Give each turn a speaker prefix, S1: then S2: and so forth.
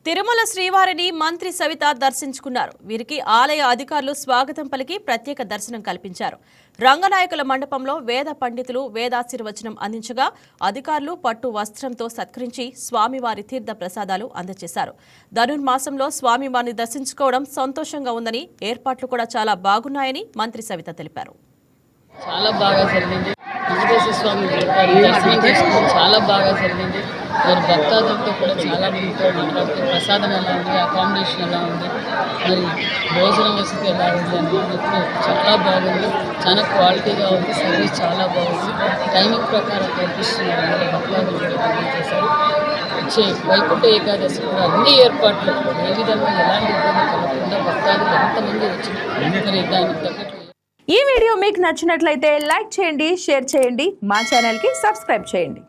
S1: తిరుమల శ్రీవారిని మంత్రి సవిత దర్శించుకున్నారు. వీరికి ఆలయ అధికారులు స్వాగతం పలికి ప్రత్యేక దర్శనం కల్పించారు. రంగనాయకుల మండపంలో వేద పండితులు వేదాశీర్వచనం అందించగా అధికారులు పట్టు వస్త్రంతో సత్కరించి స్వామివారి తీర్థ ప్రసాదాలు అందజేశారు. ధనుర్మాసంలో స్వామివారిని దర్శించుకోవడం సంతోషంగా ఉందని, ఏర్పాట్లు కూడా చాలా బాగున్నాయని మంత్రి సవిత తెలిపారు.
S2: చాలా బాగా జరిగింది. వెంకటేశ్వర స్వామి దర్శనం చేసుకుని చాలా బాగా జరిగింది. మరి భక్తాదులతో కూడా చాలా మందితో మాట్లాడితే ప్రసాదం ఎలా ఉంది, అకామిడేషన్ ఎలా ఉంది, మరి భోజనం వసతి ఎలా ఉంది అనేది చాలా బాగుంది. చాలా క్వాలిటీగా ఉంది. సర్వీస్ చాలా బాగుంది. టైమింగ్ ప్రకారం కల్పిస్తున్నారు. అందరూ భక్తాదులు కూడా తెలియజేశారు. వచ్చే వైకుంఠ ఏకాదశి కూడా అన్ని ఏర్పాట్లు ఏ విధంగా ఎలాంటి ఇబ్బంది కలగకుండా భక్తాదులు ఎంతమంది వచ్చింది మరి దానికి తగ్గట్టు.
S3: ఈ వీడియో మీకు నచ్చినట్లయితే లైక్ చేయండి, షేర్ చేయండి, మా ఛానల్కి సబ్స్క్రైబ్ చేయండి.